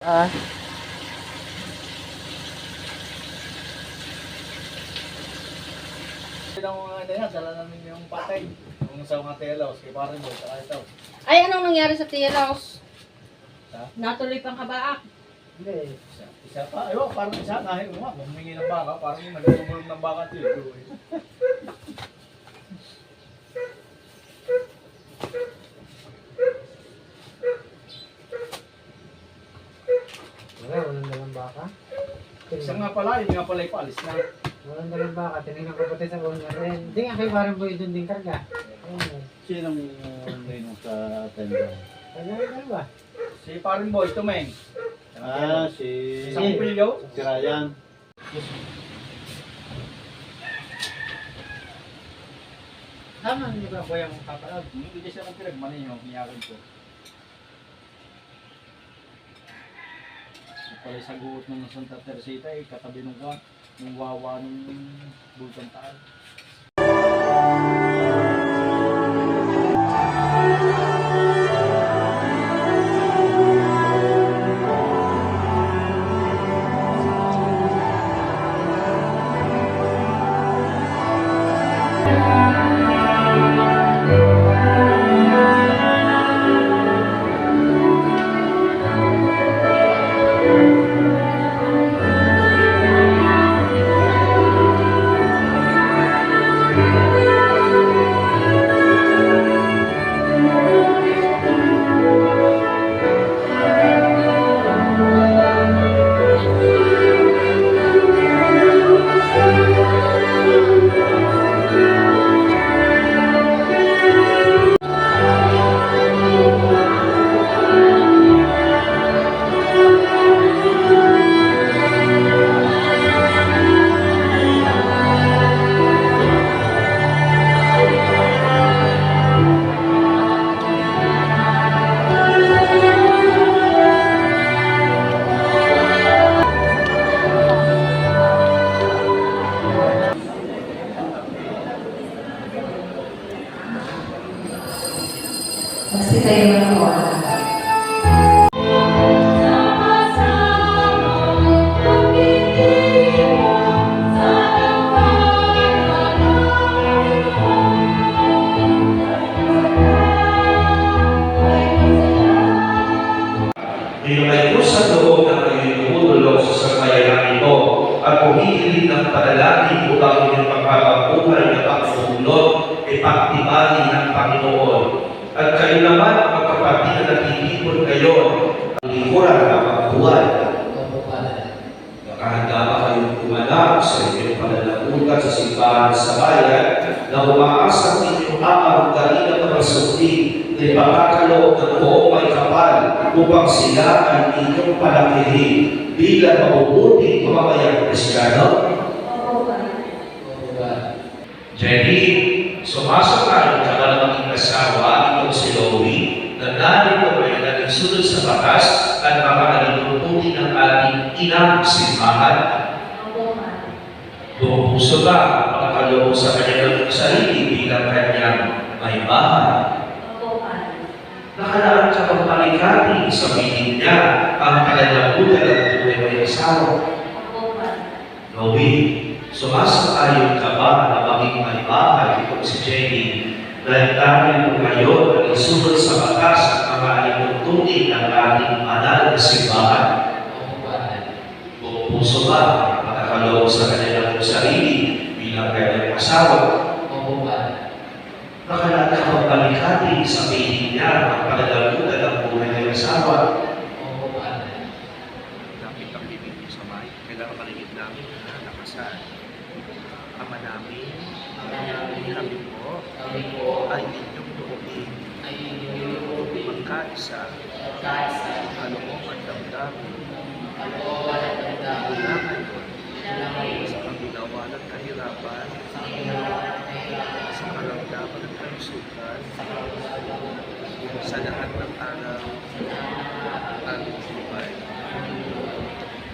Ah, Dala namin yung patay. Yung sa mga telos, kay Parin Boy, saka ito. Ay, anong nangyari sa Tia Rose? Ha? Natuloy pang kabaak. Hindi, isa pa. Ewan, parang isa, kahit humingi ng baka, parang yung nagtutulog ng baka ito. walang dalang baka. Isa nga pala, yun nga pala ipalis na. Walang dalang baka. Tinignan ko pati sa una rin. Hindi nga kay Warren Boy doon din karga. Ayun. Sinong nainom sa tenda? Ano ba? Si Parin Boy, Tumeng. Si... Isang pilyo. Si Ryan. Tama hindi ba boy ang papalag? Hindi kasi ako pinagmani yung kiyakin ko. Pala sa guot ng Santa Teresita, katabi nung wawa ng Bulkan Taal. Kasi tayo manood. Hinumay ko sa loob ng inyong tumutulong sa sambayanan ito at humihiling ng panalangin upang inyong pagpapabuhay na pagpupulot ay pagtibali ng Panginoon. At kayo naman, mga kapatid na nagtitipon kayo, ang likuran ng pagbuhay. Nakahanda ba kayong kumanap sa inyong pananagutan sa simbahan sa bayan na umaasang inyong amang dali na pagpasukli na ipakakaloob ng buong may kapal upang sila ay inyong palakihin bilang mabubuting pamamayang Kristiyano? Jadi, sumasang-ayon ka na maging asawa itong si Loie na narito ay naging sunod sa batas at mga alinutunin ng ating inang simbahan. Buong puso ba ang pagkakaloob sa kanyang sarili bilang kanyang may bahay? Nakalaan ka pang palikati sa piling niya ang kalalabutan at tunay may asawa. Loie, sumasang-ayon ka ba na maging may bahay itong si Jenny dahil dahil po ngayon ang isunod sa batas at mga alinutunin ng ating banal na simbahan? Buong puso ba ang makakaloob sa kanilang sarili bilang kanyang asawa? Nakalaan ka pang palikati sa piling niya ang kalalabutan ng buhay ng asawa? Nakita kami dito sa bahay, kailangan maligid namin na nakasal. Ama namin, kami po ay inyong tuupin. Magkaisa, kalooban damdamin, mula ngayon, sa paginawa ng kahirapan, sa karamdaman ng kalusugan, sa lahat ng araw, aming buhay.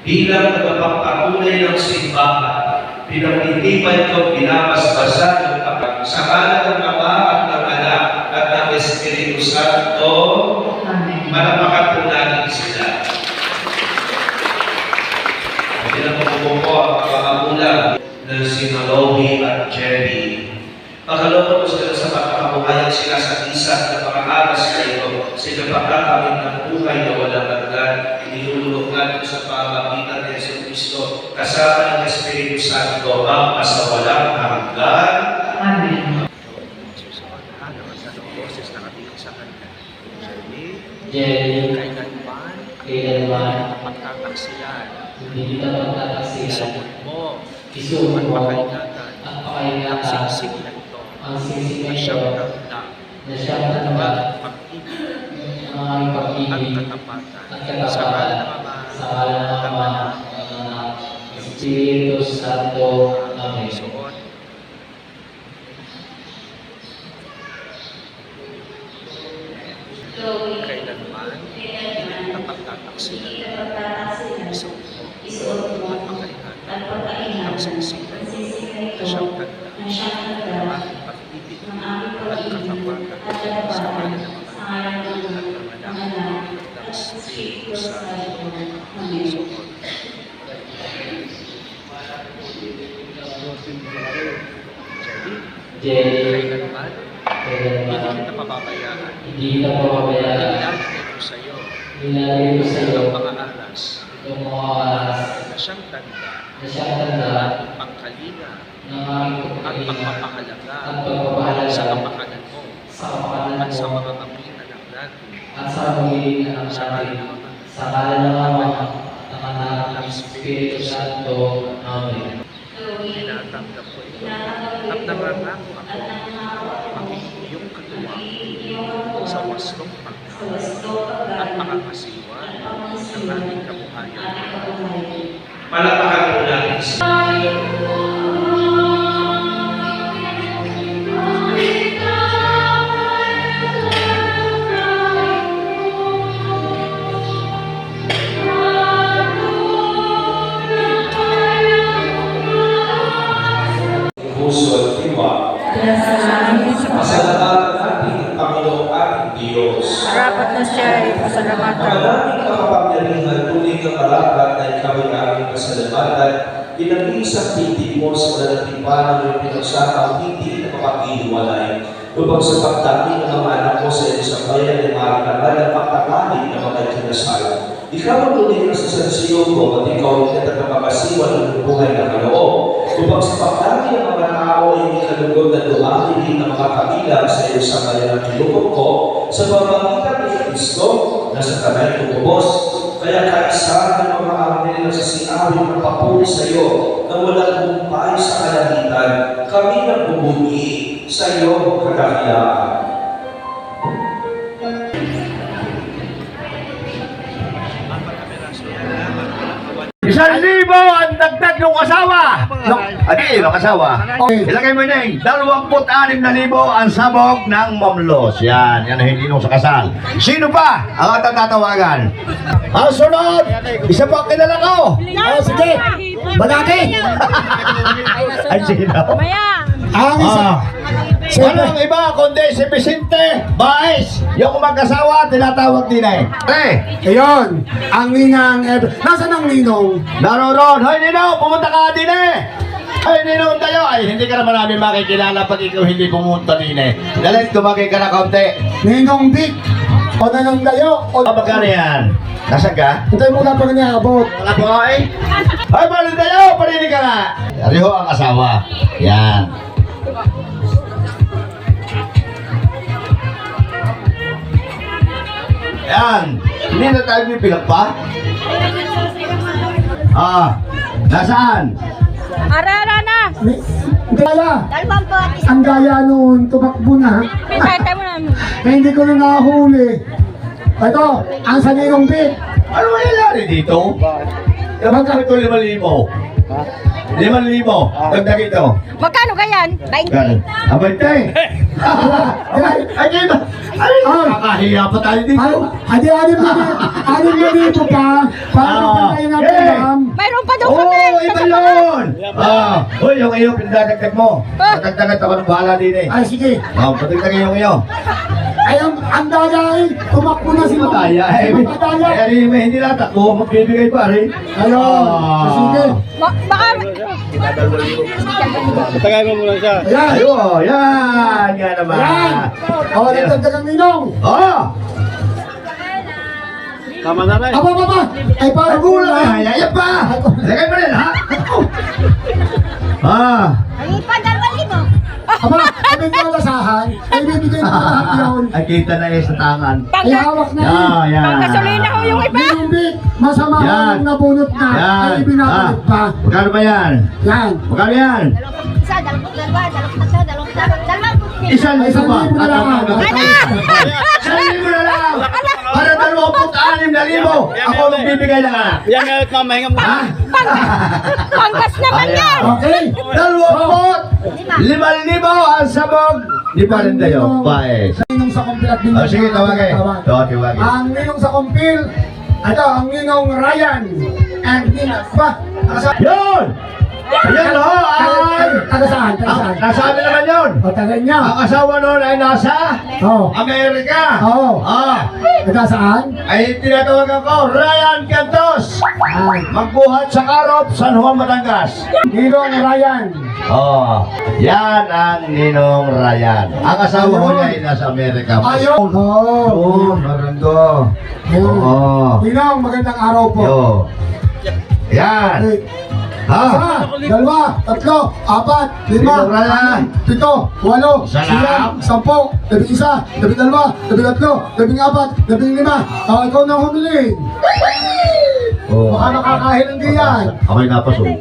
Bilang tagapagpatunay ng simbahan, pinagtitipan ko pinapaspasan ng kapag sa kanan ng Ama at ng Anak at ng Espiritu Santo, Amen. malapakan po natin sila. Pinagpapupo ko ang mga magulang na si Malohi at Jerry. Pagkalooban ko sila sa pagkakabuhayan sila sa isa na pang-aaras kayo sa pagkakamit ng buhay na walang hanggan, inilulungan ko sa pamamagitan ni Yesu Cristo kasama ng Espiritu Santo ang masawalang hanggan. Amen. Susunod na ng boses na katingin sa kanya. Jerry, Kailanman, pagtataksilan, hindi kita pagtataksilan, isuot mo, isuot mo, pakaingatan, at ang pakaingatan, singsing na ito, ang singsing na na siyang ito, tanda, na siyang ng tanda, aking pag-ibig, ang aking at pag-ibig, katapatan, at sa ngalan katapatan, ng Ama, sa ngalan ng Ama, ng Anak, ng Espiritu Santo. Amen. suot, kailanman, hindi kita pagtataksilan, isuot mo, at pakaingatan, ang singsing na ito, na siyang tanda, ng aking pag-ibig, at katapatan, sa ngalan ng Ama, at ng Anak, ng Espiritu Santo. Suot. Jerry, Kailanman, hindi kailanman, kita pababayaan. hindi kita pababayaan, Ilalagay ko sa iyo nilalagay ko sa iyo ang mga aras itong mga oras na siyang tanda na siyang tanda ng pagkalinga ng aming at pagkalinga pagpapahalaga at pagpapahalaga sa kapakanan mo sa kapakanan at sa mo mga kapitan ng natin at sa pagiging anak sa ngalan natin. ng Ama Sa ngalan ng Ama, ng Anak, ng Espiritu Santo. Amen. tinatanggap ko ito at nangangako ako maging iyong katuwang sa wastong pagkakas at pakakasiwa ng ating kabuhayan. Palakpakan po natin si puso at diwa. Pasalamatan natin ang Panginoong ating Diyos. Rapat na siya ay pasalamatan. Maraming makapangyarihan, tunay ng marapat na ikaw ay aming pasalamatan. Pinag-iisang titig mo sa dalatimpanan ng pinagsama ang hindi na mapaghihiwalay. Upang sa pagdami ng mga anak mo sa isang bayan ay maaaral ang pagkakalit ng mga ikinasal. Ikaw ang tunay na sasansiyo ko at ikaw ang nagkakapasiwan ng buhay na kaloob. Upang sa pagdami ng mga tao ay hindi kalugod na dumamili ng mga kabilang sa iyo sa bayan ng kilukot ko sa pamamagitan ni Kristo na sa kamay tumubos. Kaya kaisa ng mga anghel na sisiawin ng papuri sa iyo na walang humpay sa kalangitan, kami nagbubunyi sa iyo kadakilaan. Isang libo ang dagdag ng asawa. Yung asawa. Ilagay mo yun. 26,000 ang sabog ng Momlos. Yan ang hindi nung sa kasal. Sino pa ang tatawagan? Ang sunod, isa pa kilala ko. Oh, sige. Bagati. Ay, sino? Ang isa. Walang iba kundi si Vicente Baez. Yung mag-asawa, tinatawag din eh. Ayun, ang ninang Nasaan ang ninong? Naroon. Hoy, Ninong, pumunta ka din eh. Hoy, Ninong tayo. Ay, hindi ka naman namin makikilala pag ikaw hindi pumunta din eh. Dalit, tumagay ka na kaunti. Ninong Dick. O Nanong Dayo. O Magkano yan? Nasaan ka? Hintay mo lang pag niabot. Wala po ka eh. Hoy, Balong tayo. Parinig ka na. Ariho ang asawa. Yan. Yan. Hindi na tayo bibilang pa? Nasaan? Arara na! Gaya. Dalbang po! Ang gaya noon, tumakbo na. Pinayta mo na. Eh, hindi ko na nahuli. Ito, ang sa Ninong Dick. Ano mangyayari dito? Magkano ito 5,000? 5,000. Dagdag ito. Magkano ganyan? Gano'n? Abante! Ay, dito! Ay, kakahiya pa tayo dito. Anim na dito pa. Para kapatay na pinam. Mayroon pa daw Oo, kami! iba yun! Uy, yung iyo, pinadagdag mo. Patagdagan ako ng bahala din eh. Ay, sige. Patagdagan yung iyo. Ay, ang dayain, tumakbo na si Mataya eh. Mataya. Eh, hindi lang takbo, magbibigay pa rin. Ayun, sige. Baka... Tagay mo muna siya. Ayan. Ayun, yan, yan naman. Ayan. O, nagdagdag ang ninong. Oh! Tama na rin. Aba. Ay, parang Nagulang eh, ayan pa! Lagay mo rin, ha? Ah! Ay, pa, 2,000. Aba, kami yung lasahan, ay bibigay na lahat yun. Ay, kita na sa tangan. Ay, hawak na yun. Yan, yan. Panggasolina ho yung iba. Binumbik, masama Yan. ang nabunot na, Yan. ay ibinabalik pa. Magkano ba yan? Yan. Magkano yan? Isa, 2,000. Isang Ay, libo ba? 1,000 na lang. Isang libo na lang! Para 26,000! Ako magbibigay na ka. Yan nga, mamahinga mo. Ha? Panggas naman yan. Okay. 25,000 ang sabog! Di pa rin tayo, pae. Ninong sa kumpil at ninong Oh, sige, sa tawagin. tawag. Tawagin. Ang ninong sa kumpil, ang ninong Ryan. And ninong, ba? Yun! Yan ho, ay! Taga saan? Taga saan? Nasabi naman yun! O, taga niya. Ang asawa noon ay nasa Oo. Amerika! Oo. Taga saan? Ay tinatawagan ko, Ryan Cantos! Ay. Magbuhat sa Karop, San Juan, Batangas. Ninong Ryan. Yan ang Ninong Ryan. Ang asawa ko niya ay nasa Amerika. Ayun. Oo, marando. Ayun. Oo. Ninong, magandang araw po. Yo. Yan. Okay. Ha? 1, 2, 3, 4, 5, Ninong Ryan. 7, 8, Salam. 9, 10, 11, 12, 13, 14, 15. Ikaw na humili. Baka nakakahilang din yan. Ako'y napasuko.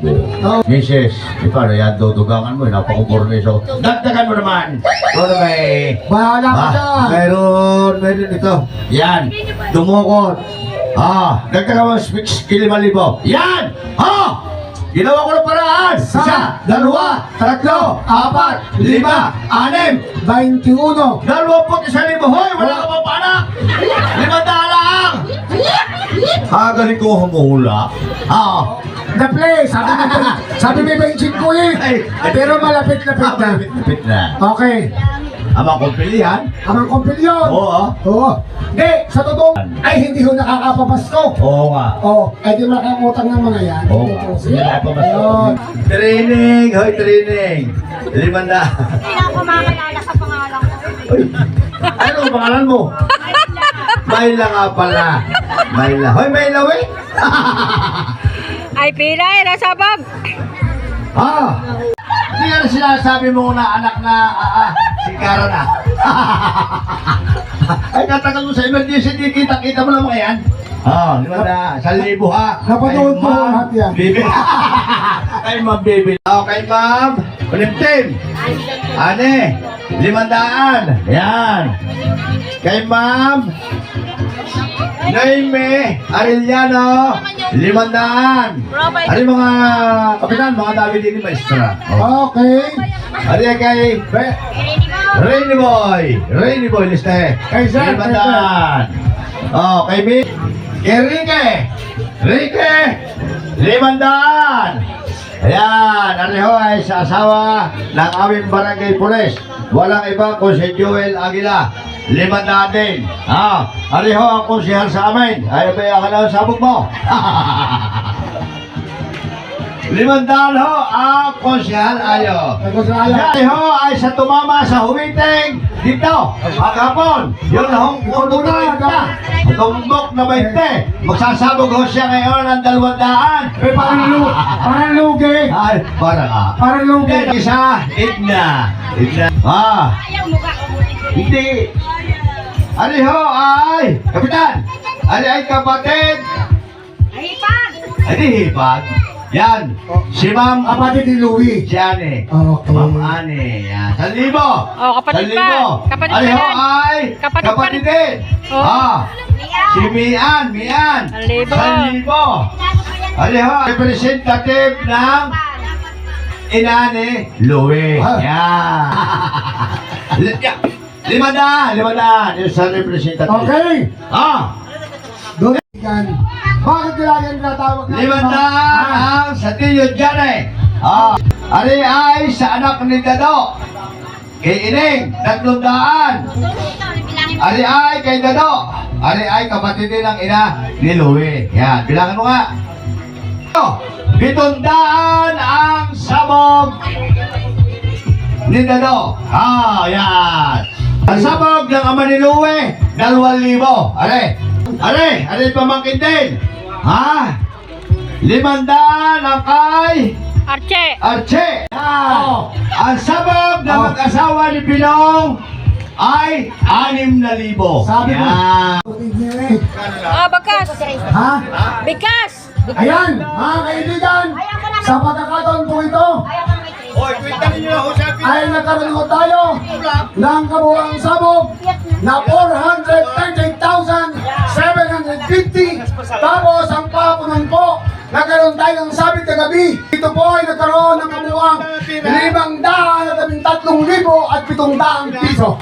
Mrs., paano yan? Dudugangan mo, napakuporniso. Dagdagan mo naman. Ano may... Bahala ka dyan. Meron ito. Yan, dumukot. Dagdagan mo, 5,000. Yan! Ginawa ko ng paraan. 1, 2, 3, 4, 5, 6, 21. 21,000. Hoy, wala ka pang panak. 500 lang. Galing ko humuhula. The play, sabi mo ba yung chin ko eh? Pero malapit-lapit na. Lapit na. Okay. Ama kong pilihan. Amang kumpil yun. Oo. Oo. Hindi, sa totoo, ay hindi ho nakakapapasko. Oo nga. Oo, ay di makakutang ng mga yan. Oo nga. Ayun. Training! Hoy, training! 500. Hindi na ako makalala sa pangalan ko. Uy, ano ang pangalan mo? Mayla nga pala. Mayla. Hoy, Mayla, wait! Ay, pila eh, nasabag. Hindi ka na sinasabi mo na anak na si Kara na. Ay, katagal mo sa emergency, kita-kita mo naman yan. 500, 1,000 ha. Napanood ko lahat yan. Bibi. Kay Ma'am Bibi. Kay Ma'am. Ulimtim. Ane. 500. Yan. Kay Ma'am. Naime Arellano. 500. Ari mga kapitan, mga David ini maestra. Okay. Ari kay Rainy Boy liste. Kay Sir, 500. Kay Mi. Kay Rike. 500. Ayan, ariho ay sa asawa ng aming barangay pulis. Walang iba kung si Joel Aguila. 500 din. Ariho ang konsihal sa amin. Ay, ba ka na sabog mo? 500 ho ang konsihal ayo. Ariho ay sa tumama sa humiting dito. Maghapon. Yun hong kututunin ka. Tumbok na 20. Magsasabog ho siya ngayon ng 200. Parang lugi. Ay, para ka. Parang lugi. Isa, Igna. Hindi. Ariho ay, kapitan. Ay kapatid. Ay hipag. Yan. Si Ma'am. Kapatid ni Louie. Si Ane. Okay. Ma'am Ane. Yan. 1,000. Kapatid 1,000. pa. Kapatid Ariho pa rin. ay, Kapatid pa rin. din. Oh. Si Mian. 1,000. 1,000. Ariho, representative ng Inane Louie. Yan. 500. Yung sa representative. Okay. Doon yan. Bakit kailangan tinatawag na? 500 ang sa tiyo dyan eh. Ari ay sa anak ni Dado. Kay Ining, 300. Ari ay kay Dado. Ari ay kapatid din ng ina ni Louie. Yan, bilangan mo nga. 700 ang sabog ni Dado. Yan. Ang sabog ng ama ni Louie, 2,000. Are pamangkin din. 500 ang kay Arche. Arche. Ang sabog ng mag-asawa ni Pinong ay 6,000. Sabi mo. Yan. Bakas. Ha? Bikas. Ayan, mga kaibigan, sa pagkakataon po ito, ay nagkaroon ho tayo ng kabuuang sabog na 438,750. Tapos ang papunan po, nagkaroon tayo ng sabit kagabi. Ito po ay nagkaroon ng kabuuang 513,700 piso.